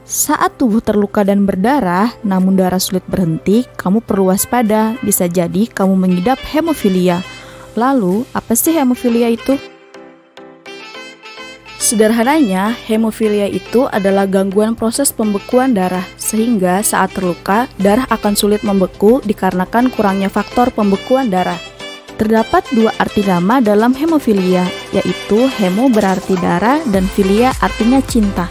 Saat tubuh terluka dan berdarah, namun darah sulit berhenti, kamu perlu waspada. Bisa jadi kamu mengidap hemofilia. Lalu, apa sih hemofilia itu? Sederhananya, hemofilia itu adalah gangguan proses pembekuan darah, sehingga saat terluka, darah akan sulit membeku dikarenakan kurangnya faktor pembekuan darah. Terdapat dua arti nama dalam hemofilia, yaitu hemo berarti darah dan filia artinya cinta.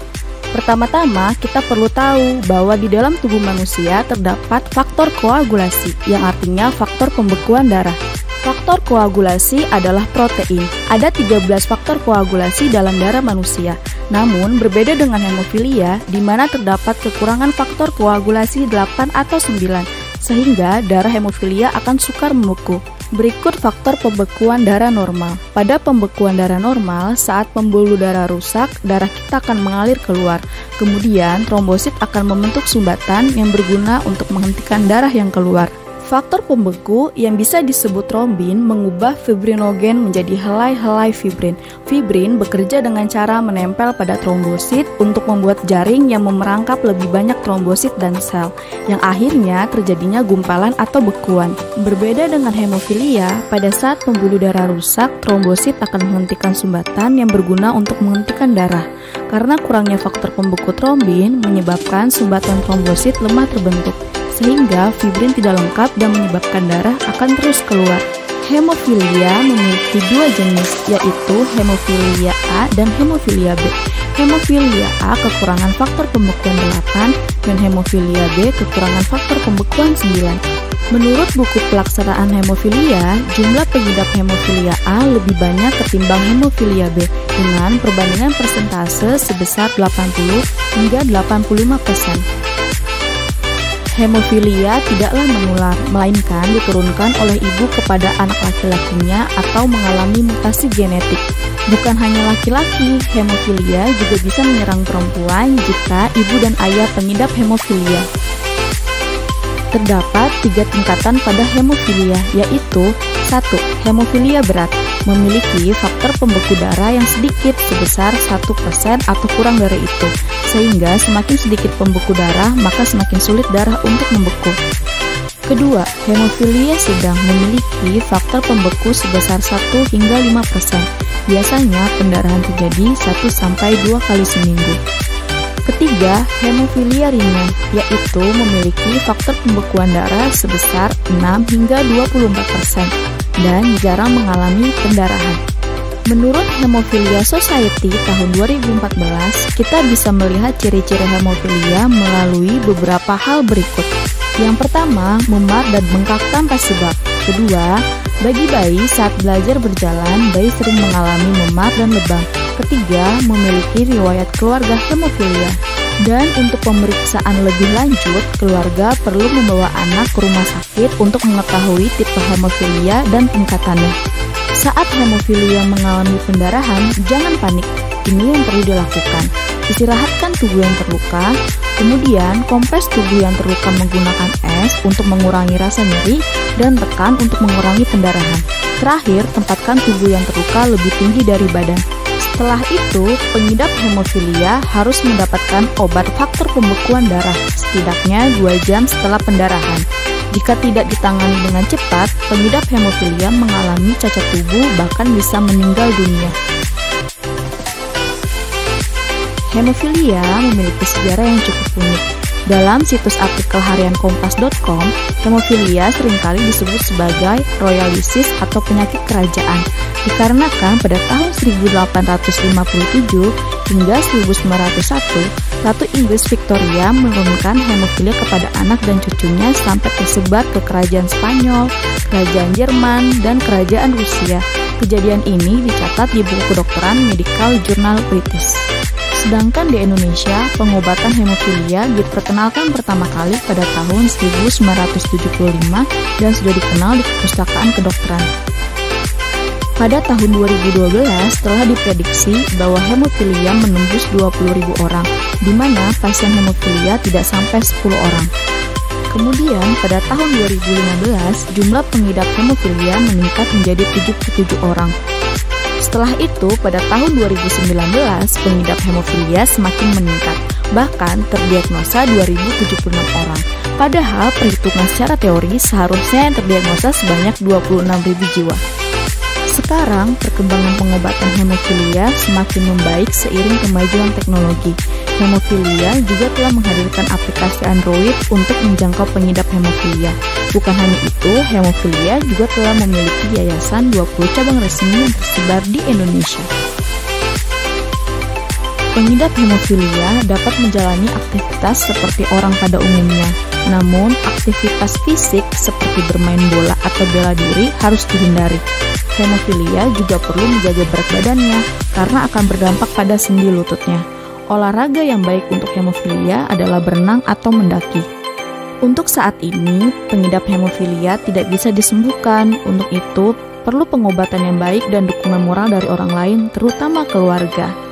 Pertama-tama, kita perlu tahu bahwa di dalam tubuh manusia terdapat faktor koagulasi, yang artinya faktor pembekuan darah. Faktor koagulasi adalah protein. Ada 13 faktor koagulasi dalam darah manusia. Namun, berbeda dengan hemofilia, di mana terdapat kekurangan faktor koagulasi 8 atau 9, sehingga darah hemofilia akan sukar membeku. Berikut faktor pembekuan darah normal. Pada pembekuan darah normal, saat pembuluh darah rusak, darah kita akan mengalir keluar. Kemudian, trombosit akan membentuk sumbatan yang berguna untuk menghentikan darah yang keluar. Faktor pembeku yang bisa disebut trombin mengubah fibrinogen menjadi helai-helai fibrin. Fibrin bekerja dengan cara menempel pada trombosit untuk membuat jaring yang memerangkap lebih banyak trombosit dan sel, yang akhirnya terjadinya gumpalan atau bekuan. Berbeda dengan hemofilia, pada saat pembuluh darah rusak, trombosit akan menghentikan sumbatan yang berguna untuk menghentikan darah. Karena kurangnya faktor pembeku trombin menyebabkan sumbatan trombosit lemah terbentuk, sehingga fibrin tidak lengkap dan menyebabkan darah akan terus keluar. Hemofilia memiliki dua jenis, yaitu hemofilia A dan hemofilia B. Hemofilia A kekurangan faktor pembekuan 8 dan hemofilia B kekurangan faktor pembekuan 9. Menurut buku pelaksanaan hemofilia, jumlah pengidap hemofilia A lebih banyak ketimbang hemofilia B dengan perbandingan persentase sebesar 80 hingga 85%. Hemofilia tidaklah menular, melainkan diturunkan oleh ibu kepada anak laki-lakinya atau mengalami mutasi genetik. Bukan hanya laki-laki, hemofilia juga bisa menyerang perempuan jika ibu dan ayah pengidap hemofilia. Terdapat 3 tingkatan pada hemofilia, yaitu 1. Hemofilia berat, memiliki faktor pembeku darah yang sedikit sebesar 1% atau kurang dari itu, sehingga semakin sedikit pembeku darah, maka semakin sulit darah untuk membeku. Kedua, hemofilia sedang, memiliki faktor pembeku sebesar 1 hingga 5%. Biasanya pendarahan terjadi 1-2 kali seminggu. Ketiga, hemofilia ringan, yaitu memiliki faktor pembekuan darah sebesar 6 hingga 24% dan jarang mengalami pendarahan. Menurut Hemophilia Society tahun 2014, kita bisa melihat ciri-ciri hemofilia melalui beberapa hal berikut. Yang pertama, memar dan bengkak tanpa sebab. Kedua, bagi bayi saat belajar berjalan, bayi sering mengalami memar dan lebam. Ketiga, memiliki riwayat keluarga hemofilia. Dan untuk pemeriksaan lebih lanjut, keluarga perlu membawa anak ke rumah sakit untuk mengetahui tipe hemofilia dan tingkatannya. Saat hemofilia mengalami pendarahan, jangan panik. Ini yang perlu dilakukan. Istirahatkan tubuh yang terluka, kemudian kompres tubuh yang terluka menggunakan es untuk mengurangi rasa nyeri dan tekan untuk mengurangi pendarahan. Terakhir, tempatkan tubuh yang terluka lebih tinggi dari badan. Setelah itu, pengidap hemofilia harus mendapatkan obat faktor pembekuan darah setidaknya 2 jam setelah pendarahan. Jika tidak ditangani dengan cepat, pengidap hemofilia mengalami cacat tubuh bahkan bisa meninggal dunia. Hemofilia memiliki sejarah yang cukup unik. Dalam situs artikel harian kompas.com, hemofilia seringkali disebut sebagai royal disease atau penyakit kerajaan, dikarenakan pada tahun 1857 hingga 1901, Ratu Inggris Victoria menurunkan hemofilia kepada anak dan cucunya sampai tersebar ke kerajaan Spanyol, kerajaan Jerman, dan kerajaan Rusia. Kejadian ini dicatat di buku kedokteran Medical Journal British. Sedangkan di Indonesia, pengobatan hemofilia diperkenalkan pertama kali pada tahun 1975 dan sudah dikenal di perpustakaan kedokteran. Pada tahun 2012 telah diprediksi bahwa hemofilia menembus 20.000 orang, di mana pasien hemofilia tidak sampai 10 orang. Kemudian pada tahun 2015 jumlah pengidap hemofilia meningkat menjadi 77 orang. Setelah itu, pada tahun 2019, pengidap hemofilia semakin meningkat. Bahkan terdiagnosa 2076 orang. Padahal perhitungan secara teori seharusnya yang terdiagnosa sebanyak 26.000 jiwa. Sekarang, perkembangan pengobatan hemofilia semakin membaik seiring kemajuan teknologi. Hemofilia juga telah menghadirkan aplikasi Android untuk menjangkau pengidap hemofilia. Bukan hanya itu, hemofilia juga telah memiliki yayasan 20 cabang resmi yang tersebar di Indonesia. Pengidap hemofilia dapat menjalani aktivitas seperti orang pada umumnya. Namun, aktivitas fisik seperti bermain bola atau bela diri harus dihindari. Hemofilia juga perlu menjaga berat badannya karena akan berdampak pada sendi lututnya. Olahraga yang baik untuk hemofilia adalah berenang atau mendaki. Untuk saat ini, pengidap hemofilia tidak bisa disembuhkan. Untuk itu, perlu pengobatan yang baik dan dukungan moral dari orang lain, terutama keluarga.